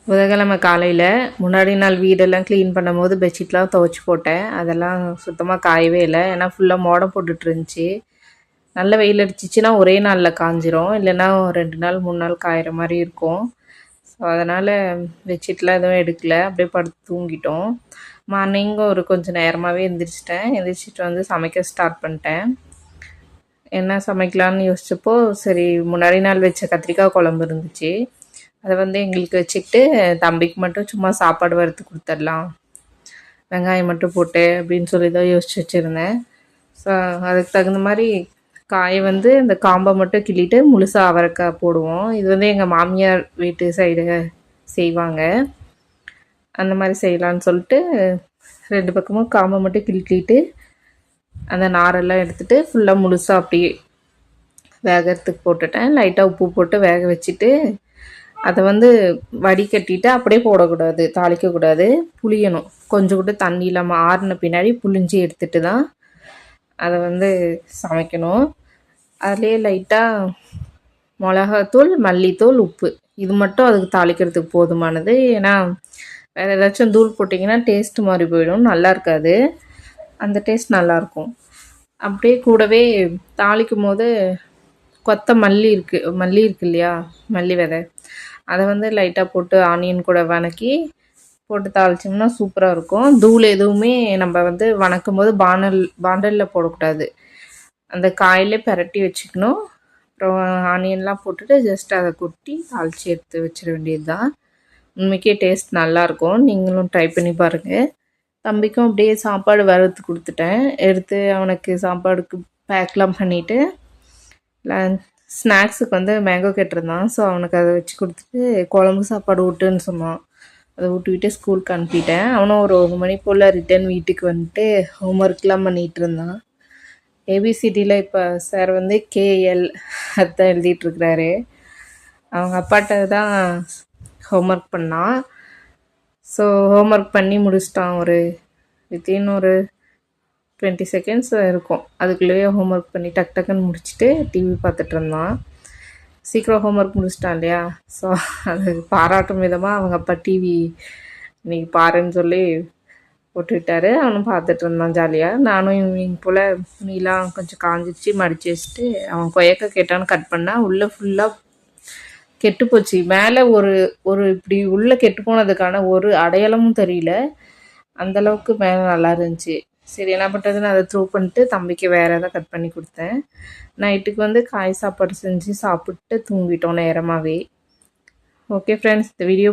புதன்கிழமை காலையில் முன்னாடி நாள் வீடெல்லாம் க்ளீன் பண்ணும்போது பெட்ஷீட்லாம் துவைச்சி போட்டேன். அதெல்லாம் சுத்தமாக காயவே இல்லை. ஏன்னா ஃபுல்லாக மோடம் போட்டுட்டு இருந்துச்சு. நல்ல வெயில் அடிச்சிச்சின்னா ஒரே நாளில் காஞ்சிரும், இல்லைன்னா 2 நாள் 3 நாள் காயிற மாதிரி இருக்கும். ஸோ அதனால் பெட்ஷீட்லாம் எதுவும் எடுக்கலை, அப்படியே படுத்து தூங்கிட்டோம். மார்னிங்கு கொஞ்சம் நேரமாகவே எந்திரிச்சிட்டு வந்து சமைக்க ஸ்டார்ட் பண்ணிட்டேன். என்ன சமைக்கலான்னு யோசிச்சப்போ சரி, முன்னாடி நாள் வச்ச கத்திரிக்காய் குழம்பு இருந்துச்சு. அதை வந்து எங்களுக்கு வச்சுக்கிட்டு தம்பிக்கு மட்டும் சும்மா சாப்பாடு வறுத்து கொடுத்துடலாம், வெங்காயம் மட்டும் போட்டு அப்படின்னு சொல்லி தான் யோசிச்சு வச்சுருந்தேன். ஸோ அதுக்கு தகுந்த மாதிரி காயை வந்து இந்த காம்பை மட்டும் கிள்ளிட்டு முழுசாக அவரைக்காய் போடுவோம். இது வந்து எங்கள் மாமியார் வீட்டு சைடு செய்வாங்க. அந்த மாதிரி செய்யலான்னு சொல்லிட்டு 2 பக்கமும் காம்பை மட்டும் கிள்ளிட்டு அந்த நாரெல்லாம் எடுத்துகிட்டு ஃபுல்லாக முழுசாக அப்படியே வேகிறதுக்கு போட்டுட்டேன். லைட்டாக உப்பு போட்டு வேக வச்சுட்டு அதை வந்து வடிகட்டிட்டு அப்படியே போடக்கூடாது, தாளிக்கக்கூடாது, புளியணும். கொஞ்சம் கூட தண்ணி இல்லாமல் ஆறின பின்னாடி புளிஞ்சி எடுத்துகிட்டு தான் அதை வந்து சமைக்கணும். அதிலே லைட்டாக மிளகாத்தூள், மல்லித்தூள், உப்பு இது மட்டும் அதுக்கு தாளிக்கிறதுக்கு போதுமானது. ஏன்னா வேறு ஏதாச்சும் தூள் போட்டிங்கன்னா டேஸ்ட்டு மாறி போயிடும், நல்லா இருக்காது. அந்த டேஸ்ட் நல்லாயிருக்கும். அப்படியே கூடவே தாளிக்கும் போது மல்லி இருக்கு இல்லையா, மல்லி விதை, அதை வந்து லைட்டாக போட்டு ஆனியன் கூட வதக்கி போட்டு தாளிச்சோம்னா சூப்பராக இருக்கும். தூள் எதுவுமே நம்ம வந்து வணக்கும் போது பாண்டலில் போடக்கூடாது, அந்த காயிலே பரட்டி வச்சுக்கணும். அப்புறம் ஆனியன்லாம் போட்டுட்டு ஜஸ்ட் அதை கொட்டி தாளித்து எடுத்து வச்சிட வேண்டியது தான். உண்மைக்கே டேஸ்ட் நல்லாயிருக்கும், நீங்களும் ட்ரை பண்ணி பாருங்கள். தம்பிக்கும் அப்படியே சாப்பாடு வறுத்து கொடுத்துட்டேன். எடுத்து அவனுக்கு சாப்பாடுக்கு பேக்லாம் பண்ணிவிட்டு ஸ்நாக்ஸுக்கு வந்து மேங்கோ கேட்டிருந்தான். ஸோ அவனுக்கு அதை வச்சு கொடுத்துட்டு குழம்பு சாப்பாடு ஊட்டுன்னு சொன்னான். அதை ஊட்டிவிட்டு ஸ்கூலுக்கு அனுப்பிட்டேன். அவனும் ஒரு 1 மணி போல் ரிட்டன் வீட்டுக்கு வந்துட்டு ஹோம்ஒர்க்லாம் பண்ணிகிட்டு இருந்தான். ஏபிசிடியில் இப்போ சார் வந்து கேஎல் அதுதான் எழுதிட்டுருக்கிறாரு. அவங்க அப்பாட்ட தான் ஹோம்ஒர்க் பண்ணான். ஸோ ஹோம்ஒர்க் பண்ணி முடிச்சிட்டான். வித்தின் ஒரு 20 செகண்ட்ஸ் இருக்கும். அதுக்குள்ளேயே ஹோம்ஒர்க் பண்ணி டக்குன்னு முடிச்சுட்டு டிவி பார்த்துட்டு இருந்தான். சீக்கிரம் ஹோம்ஒர்க் முடிச்சிட்டான் இல்லையா, ஸோ அது பாராட்டும் விதமாக அவங்க அப்பா டிவி இன்றைக்கி பாருன்னு சொல்லி போட்டுவிட்டாரு. அவனும் பார்த்துட்டு இருந்தான் ஜாலியாக. நானும் ஈவினிங் போல் துணிலாம் கொஞ்சம் காஞ்சிச்சு மடித்து வச்சுட்டு அவன் கொயக்க கேட்டான்னு கட் பண்ணால் உள்ளே ஃபுல்லாக கெட்டு போச்சு. மேலே ஒரு இப்படி உள்ளே கெட்டு போனதுக்கான ஒரு அடையாளமும் தெரியல, அந்தளவுக்கு மேலே நல்லா இருந்துச்சு. சரி என்ன பண்ணுறதுன்னு அதை த்ரூ பண்ணிட்டு தம்பிக்கு வேறு எதாவது கட் பண்ணி கொடுத்தேன். நைட்டுக்கு வந்து காய் சாப்பாடு செஞ்சு சாப்பிட்டு தூங்கிட்டோம் நேரமாகவே. ஓகே ஃப்ரெண்ட்ஸ், இந்த வீடியோ